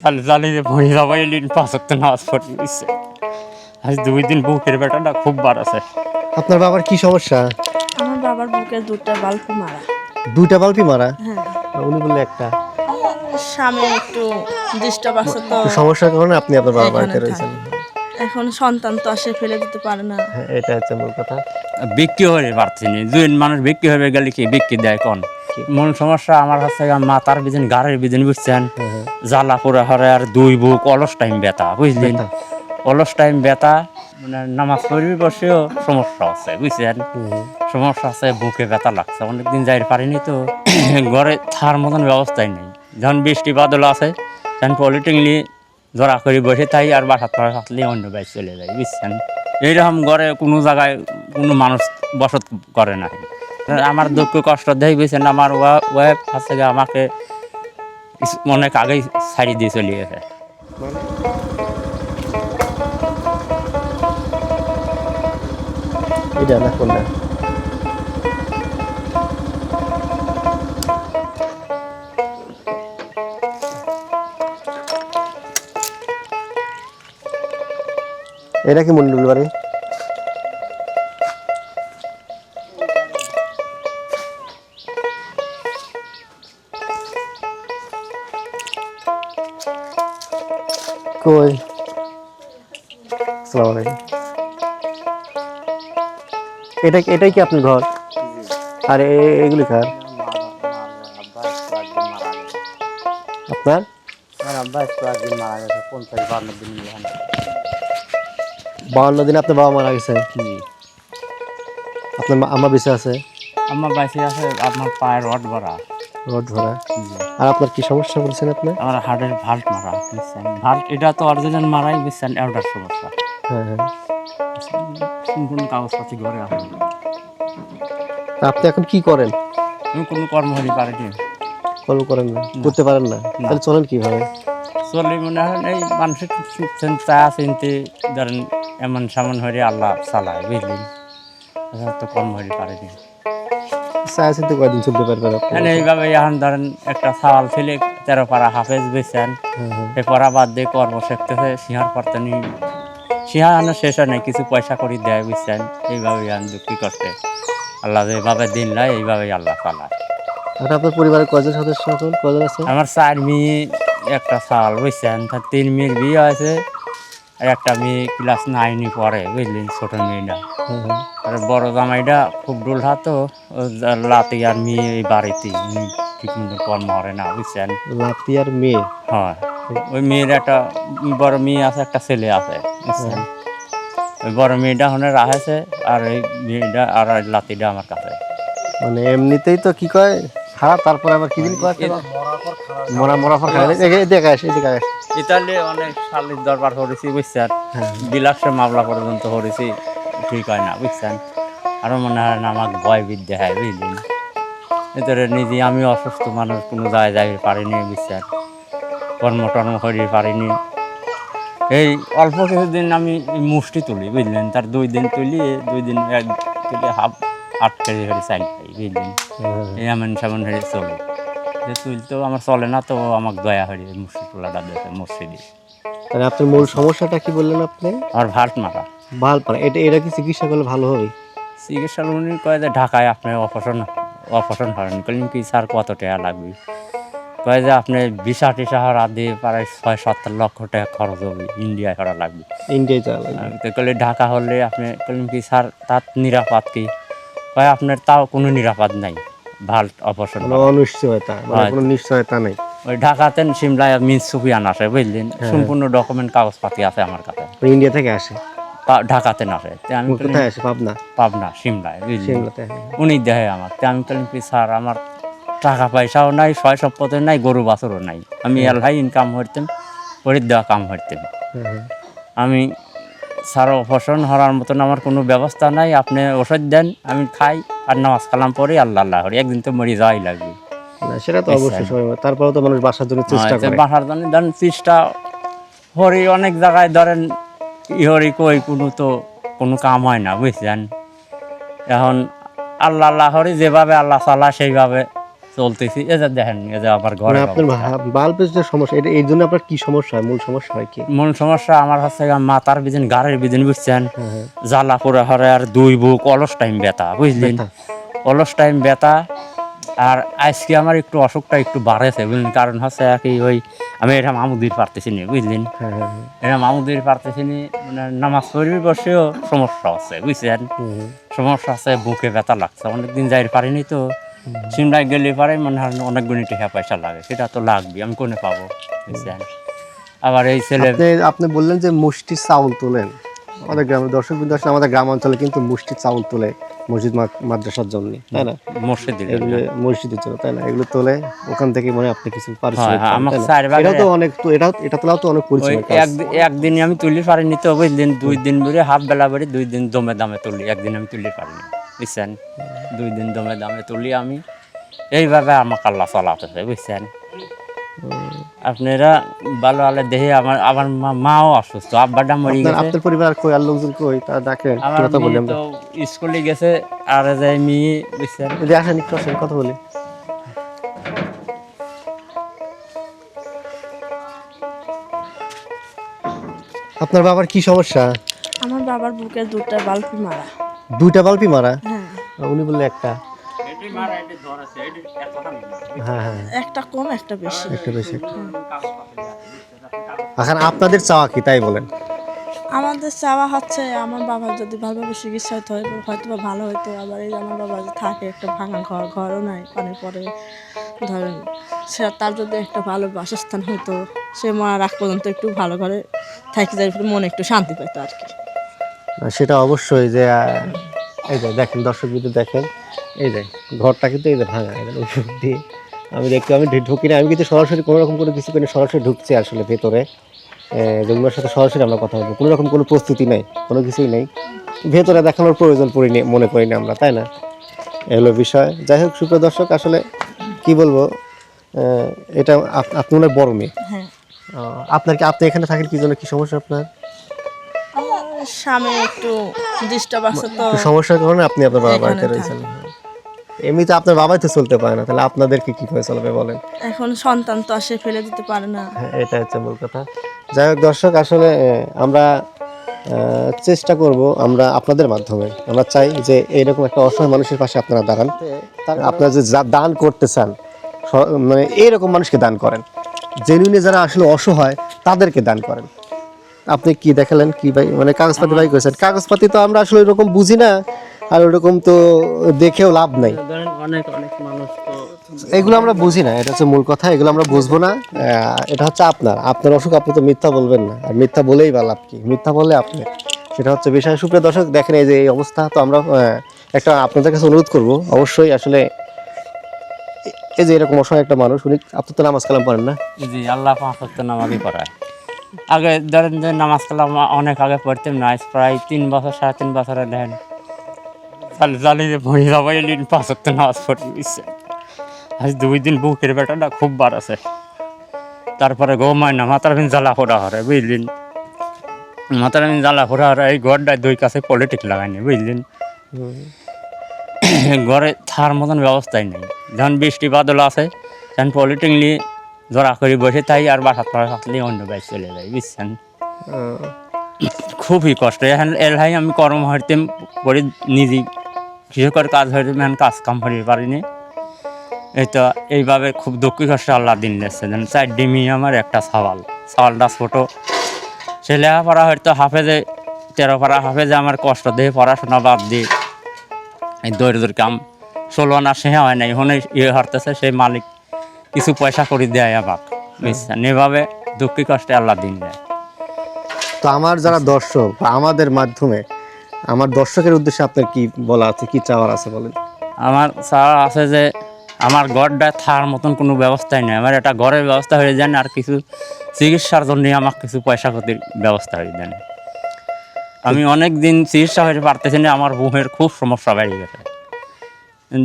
তাহলে জ্বালিয়ে পড়ে যাবো এলিন 5 ওয়াক্ত নামাজ পড়ে দিচ্ছে। আজ 2 দিন বুকের ব্যথাটা খুব বাড়াছে। আপনার বাবার কি সমস্যা? আমার বাবার বুকের 2টা বাল্ব মারা। 2টা বাল্বই মারা? হ্যাঁ, উনি বললে একটা। স্বামী একটু ডিস্টার্ব আছে তো তো সমস্যার কারণে আপনি আপনার বাবার এখানে বাড়িতে রয়েছেন। এখন সন্তান তো আসে ফেলে দিতে পারে না। হ্যাঁ, এটা হচ্ছে মূল কথা। বিক্রি হয়ে পারছি না, 2 মানুষ বিক্রি হয়ে গেলে কি বিক্রি দেয় কোন? মূল সমস্যা আমার হচ্ছে মাথার বিদিন গাড়ের বিদিন বুঝছেন, জ্বালা পোড়া হরে আর 2 বুক অলস টাইম ব্যথা বুঝলেন, অলস টাইম ব্যথা মানে নামাজ পড়বি বসেও সমস্যা আছে বুঝছেন, সমস্যা আছে, বুকে ব্যথা লাগছে, অনেকদিন যাই পারিনি তো ঘরে থার মতন ব্যবস্থাই নেই। যখন বৃষ্টি বাদল আছে তখন পলিটিংলি জড়া করে বসে তাই আর বাসাত পড়া থাকলে অন্য বাইক চলে যায় বুঝছেন। এইরকম ঘরে কোনো জায়গায় কোনো মানুষ বসত করে না। আমার দুঃখ কষ্ট দেয় বুঝছেন, আমার ওয়াইফ আছে আমাকে অনেক আগেই ছাড়ি দিয়ে চলে গেছে। এটা না কোনটা? এটা কি মন্ডল বাড়ি? কই? আসসালামু আলাইকুম। এটাই কি আপনার ঘর? আর এগুলি কার? আপনার? 52 দিন আপনার বাবা মারা গেছে? আপনার আম্মা বেঁচে আছে? আমার বাইসে আছে আপনার পায়ের রড ভরা। রড ভরা? আর আপনার কি সমস্যা বলছেন আপনি? আমার হার্টের ভাল্ট মারা বুঝছেন, ভাল্ট এটা তো অরিজিনাল মারাই বুঝছেন, এটার সমস্যা। হ্যাঁ হ্যাঁ। সম্পূর্ণ কাগজপাতি ঘরে আছে। তা আপনি এখন কি করেন? আমি কোনো কর্ম হতে পারিনি। কর্ম করেন না, করতে পারেন না, তাহলে চলেন কিভাবে? চলে মনে হয় এই মানুষের চা চিনতে ধরেন এমন সামন হয়ে আল্লাহ চালায় বুঝলেন, তো কর্ম হতে পারেনি। চায় চিনতে কয়দিন চলতে পারবেন আপনি? এইভাবে এখন ধরেন একটা সওয়াল ছেলে 13 পারা হাফেজ বেছেন, এই পড়া বাদ দিয়ে কর্ম শিখতেছে, সিংহার পর্তনি সিংহানো শেষ হয় নাই, কিছু পয়সা করে দেয় বুঝছেন। এইভাবে এখন দুঃখী করতে আল্লাহ যেভাবে দিন লাই এইভাবেই আল্লাহ চালায়। আর আপনার পরিবারের কয়জন সদস্য এখন, কয়জন আছে? আমার 4 মেয়ে একটা সাল বুঝছেন, তার 3 মেয়ের বিয়ে আছে, আর একটা মেয়ে ক্লাস 9 পড়ে বুঝলেন, ছোট মেয়েটা। আর বড় জামাইটা খুব ডোলহা তো, লাতি আর মেয়ে এই বাড়িতে ঠিক মতো কর্ম করে না বুঝছেন। লাতি আর মেয়ে? হয়, ওই মেয়ের একটা বড় মেয়ে আছে, একটা ছেলে আছে বুঝছেন। ওই বড় মেয়েটা ওখানে রাখেছে, আর এই মেয়েটা আর লাতিটা আমার কাছে। মানে এমনিতেই তো কি কয় খারাপ, তারপরে আবার কি দিন কয় মরার পর খারাপ। এদিকে আসে, এদিকে আসে। ইতালি অনেক শালির দরবার করেছি বুঝছেন, বিলাসের মামলা পর্যন্ত করেছি, ঠিক হয় না বুঝছেন। আরও মনে হয় না আমাকে ভয় বিদ্যে হয় বুঝলেন। এতে নিজে আমি অসুস্থ মানুষ, কোনো জায়গায় যাইতে পারিনি বুঝছেন, কর্ম টর্ম করিতে পারিনি। এই অল্প কিছুদিন আমি মুষ্টি তুলি বুঝলেন, তার 2 দিন তুলি, 2 দিন তুলি হাফ 8 কেজি হয়ে চাইল পাই বুঝলেন। এই এমন সেমন হয়ে চলে, যে তুলতেও আমার চলে না, তো আমাকে দয়া হয়ে মুষ্টি তোলাটা দেখে মসজিদে। মানে আপনার মূল সমস্যাটা কি বললেন আপনি? আমার ভাল্ট মারা। ভাল পারে, এটা কি চিকিৎসা করলে ভালো হবে? চিকিৎসা উনি কয় যে ঢাকায় আপনি অপারেশন করেন, বললেন কি স্যার কত টাকা লাগবে? কয় যে আপনি ভিসা টিসা হওয়ার আগে প্রায় 6-7 লক্ষ টাকা খরচ হবে, ইন্ডিয়ায় করা লাগবে। ইন্ডিয়ায় যাওয়া তো কলে ঢাকা হলে আপনি বললেন কি স্যার তার নিরাপদ কি? কয় আপনার তাও কোনো নিরাপদ নাই, ভাল্ট অপারেশন অনিশ্চয়তা, কোনো নিশ্চয়তা নেই। ওই ঢাকাতে সিমলায় মিন্স সুফিয়ান আসে বুঝলেন, সম্পূর্ণ ডকুমেন্ট কাগজপাতি আছে আমার কাছে। ইন্ডিয়া থেকে আসে? ঢাকাতে না আসে। আমি কোথায় আসে? পাবনা? পাবনা, সিমলায় বুঝলেন। সিমলাতে? উনি দেয় আমাকে। আমি বললাম কি স্যার আমার টাকা পয়সাও নাই, সয় সম্পদের নাই, গরু বাছরও নাই, আমি এলহাই ইনকাম করতাম, করে দেওয়া কাম করতাম। আমি স্যার অপারেশন হওয়ার মতন আমার কোনো ব্যবস্থা নাই, আপনি ওষুধ দেন, আমি খাই আর নামাজ কালাম পরে আল্লাহ আল্লাহ করি, একদিন তো মরে যাওয়াই লাগবে। সেটা তো অবশ্যই, তারপরেও তো মানুষ বাসার জন্য চেষ্টা করে। বাসার জন্য ধরেন চেষ্টা হরি, অনেক জায়গায় ধরেন ইহরি কই কোনো কাম হয় না বুঝছেন। এখন আল্লাহ আল্লাহ হরি যেভাবে আল্লাহ চালা সেইভাবে চলতেছি। এই যে দেখেন, এই যে আবার ঘরে মানে আপনার বাল্বের যে সমস্যা, এটা এর জন্য আপনার কি সমস্যা হয়? মূল সমস্যা হয় কি? মূল সমস্যা আমার হচ্ছে গিয়ে মাথার বিদিন, গাড়ের বিদিন, বুঝছেন, হ্যাঁ। জ্বালা পোড়া হরে আর দুই বুক অলস টাইম ব্যথা, বুঝলেন, ব্যথা। অলস টাইম ব্যথা। আর আজকে আমার একটু অসুখটা একটু বাড়েছে, বুঝলেন, কারণ হচ্ছে কি ওই আমি এটা মামুদির পারতেছি না, বুঝলেন, হ্যাঁ হ্যাঁ হ্যাঁ। এটা মামুদির পারতেছি না, মানে নামাজ পড়বি বসেও সমস্যা আছে, বুঝছেন, সমস্যা আছে, বুকে ব্যথা লাগছে, অনেকদিন যাই পারিনি তো, সিমরাই গেলে পারে মনে হয় অনেক গুণি টাকা পয়সা লাগে, সেটা তো লাগবে, আমি কোনে পাবো, বুঝছেন। আবার এই ছেলে আপনি বললেন যে মুষ্টি চাউল তোলেন, আমাদের গ্রামের দর্শক বিন্দু আসলে আমাদের গ্রাম অঞ্চলে কিন্তু মুষ্টি চাউল তোলে মসজিদ মাদ্রাসার জন্য, তাই না? মসজিদে এগুলো মসজিদের জন্য, তাই না? এগুলো তোলে, ওখান থেকে মনে হয় আপনি কিছু পারিশ্রমিক হ্যাঁ, পান, আমাকে তাই না? চার ভাগে- এটাও তো অনেক, তো এটা তোলাও তো অনেক ওই পরিশ্রমের কাজ। একদিনে আমি তুলি পারিনি তো, বুঝলেন, 2 দিন ধরে হাফ বেলা করে 2 দিন দমে দামে তুলি, একদিন আমি তুলি পারিনি, বুঝছেন, 2 দিন দমে দামে তুলি আমি, এইভাবে আমাকে আল্লাহ চলাতেছে, বুঝছেন। আপনারা ভালো আলে দেখে আমার মাও অসুস্থ, আব্বাটা মরে গেছে, আপনার পরিবার কই, আর লোকজন কই, তা ডাকেন, আমার কথা বলি মেয়ে আমরা। তো স্কুলে গেছে, আর যে মেয়ে, বুঝছেন। যদি আসেন একটু আসেন, কথা বলি। আপনার বাবার কি সমস্যা? আমার বাবার বুকে 2টা বাল্ব মারা। 2টা বাল্বই মারা? হ্যাঁ, উনি বললে একটা। হ্যাঁ হ্যাঁ, একটা কম একটা বেশি। একটা বেশি। এখন আপনাদের চাওয়া কি তাই বলেন? আমাদের চাওয়া হচ্ছে আমার বাবার যদি ভালোভাবে চিকিৎসা হতো হয়তো বা ভালো হতো। আবার এই যে আমার বাবা যে থাকে একটা ভাঙা ঘরও নাই, পানি পড়ে, ধরেন সে তার যদি একটা ভালো বাসস্থান হতো, সে মরার আগ পর্যন্ত একটু ভালো করে থাকি যায়, মনে একটু শান্তি পেতো আর কি। সেটা অবশ্যই যে এই যে দেখেন দর্শক বিন্দু দেখেন, এই যে ঘরটা কিন্তু এই যে ভাঙা, উপর দিয়ে আমি ঢুকি না, আমি কিন্তু সরাসরি কোনো রকম কোনো কিছু করে সরাসরি ঢুকছি আসলে ভেতরে, যেগুলোর সাথে সরাসরি আমরা কথা বলবো, কোনো রকম কোনো প্রস্তুতি নেই, কোনো কিছুই নেই, ভেতরে দেখানোর প্রয়োজন পড়িনি, মনে করি না আমরা, তাই না? এগুলো বিষয়। যাই হোক সুপ্রিয় দর্শক, আসলে কি বলবো, এটা আপনি মনে হয় বড় মেয়ে। হ্যাঁ, আপনি এখানে থাকেন কি জন্য, কি সমস্যা আপনার? আমার স্বামী একটু ডিস্টার্ব আছে তো, একটু সমস্যার কারণে আপনি আপনার বাবার বাড়িতে এখানে রয়েছেন। এমনিতে আপনার বাবাই তো চলতে পারে না, তাহলে আপনাদেরকে কিভাবে চলবে বলেন? এখন সন্তান তো আসে ফেলে দিতে পারে না। হ্যাঁ, এটা হচ্ছে মূল কথা। যাই হোক দর্শক, আসলে আমরা চেষ্টা করব, আমরা আপনাদের মাধ্যমে আমরা চাই যে এইরকম একটা অসহায় মানুষের পাশে আপনারা দাঁড়ান, আপনারা যে দান করতে চান, মানে এইরকম মানুষকে দান করেন, জেনুইনে যারা আসলে অসহায় তাদেরকে দান করেন। আপনি কি দেখালেন কি ভাই, মানে কাগজপাতি ভাই করেছেন, কাগজপাতি তো আমরা আসলে ওইরকম বুঝি না, আর ওইরকম তো দেখেও লাভ নাই, অনেক অনেক মানুষ তো এগুলো আমরা বুঝি না, এটা হচ্ছে মূল কথা, এগুলো আমরা বুঝবো না। এটা হচ্ছে আপনার অসুখ, আপনি তো মিথ্যা বলবেন না, আর মিথ্যা বলেই বা লাভ কি, মিথ্যা বললে আপনি, সেটা হচ্ছে বিষয়। সুপ্রিয় দর্শক দেখেন এই যে এই অবস্থা, তো আমরা একটা আপনাদের কাছে অনুরোধ করব, অবশ্যই আসলে এই যে এরকম অসহায় একটা মানুষ, উনি, আপনি তো নামাজ কালাম পড়েন না? জি, আল্লাহ 5 ওয়াক্ত নামাজই পড়ায়। আগে ধরেন যে নামাজ কালাম অনেক আগে পড়তাম না, আজ প্রায় 3 বছর 3.5 বছরে দেখেন জালিয়ে পড়ে যাবো, 5 ওয়াক্ত নামাজ পড়ে দিচ্ছে। আজ 2 দিন বুকের ব্যথাটা খুব বাড়াছে, তারপরে ঘুমায় না, মাথার ভিন জ্বালা ফোড়া হরে, বুঝলেন, মাথার ভিন জ্বালা ফোড়া হরে, এই ঘরটায় 2 কাছে পলিটিক লাগাইনি, বুঝলেন, ঘরে থার মতন ব্যবস্থাই নেই, যখন বৃষ্টি বাদল আছে তখন পলিটিক নিয়ে জড়া করে বসে তাই, আর বাসার পরে থাকলে অন্য বাইরে চলে যায়, বুঝছেন, খুবই কষ্ট। এখন এলাকায় আমি কর্ম হইতে করে নিজে কৃষকের কাজ হইতে এখন কাজ কাম করিতে পারিনি, এই তো এইভাবে খুব দুঃখ কষ্ট আল্লাহ দিন দিচ্ছে। যেন 4 ডিমি আমার একটা সাওয়ালটা ছোটো, সে লেখাপড়া হয়তো হাফেজে 13 পারা হাফেজে আমার কষ্ট দিয়ে পড়াশোনা বাদ দিয়ে এই দরিদ্র কাম 16 আনা সে হয় নাই, এখন ইয়ে হারতেছে, সেই মালিক কিছু পয়সা করে দেয় আবার, বুঝছেন, এভাবে দুঃখ কষ্টে আল্লাহ দিন দেয়। তো আমার যারা দর্শক বা আমাদের মাধ্যমে আমার দর্শকের উদ্দেশ্যে আপনার কি বলা আছে, কি চাওয়ার আছে বলেন? আমার চাওয়া আছে যে আমার ঘরটা থার মতন কোনো ব্যবস্থাই নেই, আমার একটা ঘরের ব্যবস্থা হয়ে যায়, আর কিছু চিকিৎসার জন্য আমাকে কিছু পয়সা ক্ষতির ব্যবস্থা হয়ে যায়। আমি অনেক দিন চিকিৎসা হতে পারতেছি না, আমার বুকের খুব সমস্যা বেড়ে গেছে।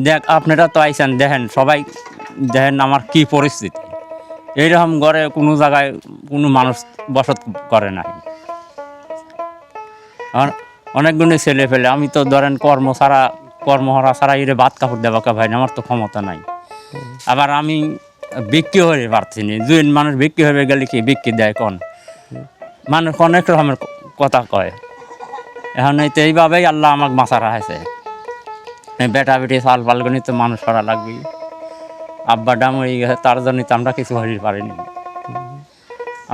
দেখ আপনারা তো আইসেন, দেখেন সবাই দেখেন আমার কি পরিস্থিতি, এইরকম ঘরে কোনো জায়গায় কোনো মানুষ বসত করে না। আর অনেকগুলো ছেলে ফেলে, আমি তো ধরেন কর্মহারা ছাড়া এর ভাত কাপড় দেওয়া ভাই না, আমার তো ক্ষমতা নাই, আবার আমি বিক্রি হয়ে পারছি না, দুই মানুষ বিক্রি হয়ে গেলে কি বিক্রি দেয় কোন মানুষ অনেক রকমের কথা কয়। এখন এইভাবেই আল্লাহ আমাকে মাথা রাখেছে, বেটা বেটি চাল পালগনি তো মানুষ করা লাগবে। আব্বাটা মরে গেছে, তার জন্য তো আমরা কিছু হতে পারিনি।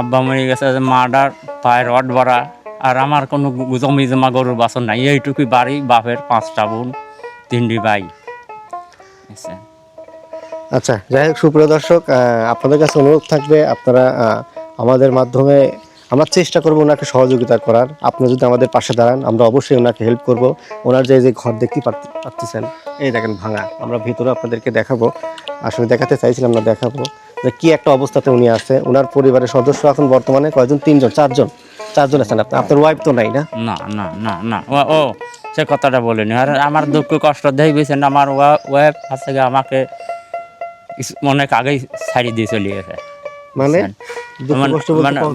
আব্বা মরে গেছে, মাডার পায়ের রড ভরা, আর আমার কোনো জমি জমা গরুর বাছর নাই, এইটুকুই বাড়ি, বাপের 5টা বোন 3টি ভাই। আচ্ছা, যাই হোক সুপ্রিয় দর্শক, আপনাদের কাছে অনুরোধ থাকবে, আপনারা আমাদের মাধ্যমে আমরা চেষ্টা করবো ওনাকে সহযোগিতা করার। আপনারা যদি আমাদের পাশে দাঁড়ান, আমরা অবশ্যই ওনাকে হেল্প করব। ওনার যে ঘর দেখতে পাচ্ছেন, এই দেখেন ভাঙা, আমরা ভিতরে আপনাদেরকে দেখাবো, আসলে দেখাতে চাইছিলাম না, দেখাবো যে কি একটা অবস্থাতে উনি আছে। ওনার পরিবারের সদস্য এখন বর্তমানে কয়জন? 3জন, 4জন আছেন। আপনার ওয়াইফ তো নাই না? না না না না, ও সে কথাটা বলিনি। আর আমার দুঃখ কষ্ট দেই বুঝছেন, আমার ওয়াইফ আছে আমাকে অনেক আগেই ছাড়ি দিয়ে চলে গেছে। মানে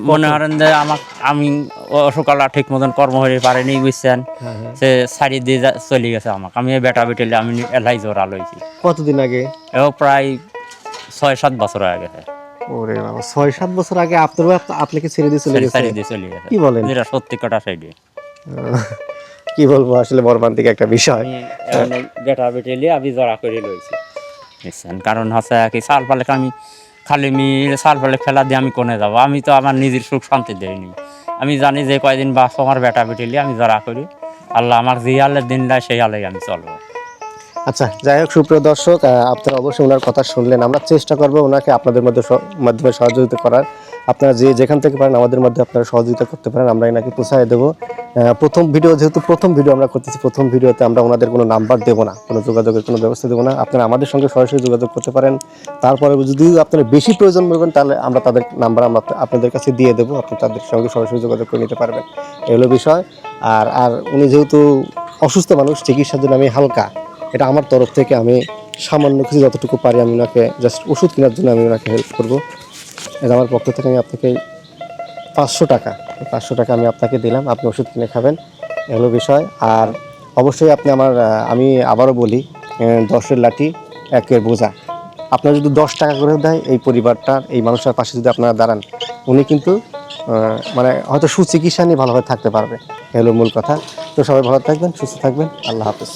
মনে করেন যে আমি সকালে ঠিক মতন কর্ম হয়ে পারিনি বুঝছেন, সে ছাড়ি দিয়ে চলে গেছে আমাকে। আমি বেটা বেটেলে আমি এলাই জোরা লইছি। কতদিন আগে? এও প্রায় 6-7 বছর হয়ে গেছে। ওরে বাবা, 6-7 বছর আগে আপনাকে ছেড়ে দিয়ে চলে গেছে? ছাড়ি দিয়ে চলে গেছে। কি বলেন? যেটা সত্যি কথা সেইটি। কি বলবো, আসলে মর্মান্তিক একটা বিষয়। বেটা বেটেলে আমি জড়া করে লইছি বুঝছেন। কারণ হচ্ছে কি, চাল পালে আমি খালি চাল পালে ফেলা দিয়ে আমি কোনে যাবো? আমি তো আমার নিজের সুখ শান্তি দেয়নি। আমি জানি যে কয়দিন বাঁচবো আমার বেটা বেটেলে আমি জড়া করি, আল্লাহ আমার যে আলের দিন দেয় সেই আলেই আমি চলবো। আচ্ছা, যাই হোক সুপ্রিয় দর্শক, আপনারা অবশ্যই ওনার কথা শুনলেন। আমরা চেষ্টা করবো ওনাকে আপনাদের মাধ্যমে সহযোগিতা করার। আপনারা যেখান থেকে পারেন আমাদের মধ্যে আপনারা সহযোগিতা করতে পারেন, আমরা এনাকে পৌঁছায় দেবো। প্রথম ভিডিও, যেহেতু প্রথম ভিডিও আমরা করতেছি, প্রথম ভিডিওতে আমরা ওনাদের কোনো নাম্বার দেবো না, কোনো যোগাযোগের কোনো ব্যবস্থা দেবো না। আপনারা আমাদের সঙ্গে সরাসরি যোগাযোগ করতে পারেন। তারপরে যদি আপনারা বেশি প্রয়োজন পড়বেন, তাহলে আমরা তাদের নাম্বার আমরা আপনাদের কাছে দিয়ে দেবো, আপনি তাদের সঙ্গে সরাসরি যোগাযোগ করে নিতে পারবেন। এই হলো বিষয়। আর উনি যেহেতু অসুস্থ মানুষ, চিকিৎসার জন্য আমি হালকা, এটা আমার তরফ থেকে আমি সামান্য কিছু যতটুকু পারি আমি ওনাকে জাস্ট ওষুধ কেনার জন্য আমি ওনাকে হেল্প করবো। এটা আমার পক্ষ থেকে আমি আপনাকে 500 টাকা আমি আপনাকে দিলাম, আপনি ওষুধ কিনে খাবেন। এগুলো বিষয়। আর অবশ্যই আমি আবারও বলি, 10-এর লাঠি 1-এর বোঝা। আপনার যদি 10 টাকা করে দেয়, এই পরিবারটার, এই মানুষটার পাশে যদি আপনারা দাঁড়ান, উনি কিন্তু মানে হয়তো সুচিকিৎসা নিয়ে ভালোভাবে থাকতে পারবে। এগুলো মূল কথা। তো সবাই ভালো থাকবেন, সুস্থ থাকবেন। আল্লাহ হাফেজ।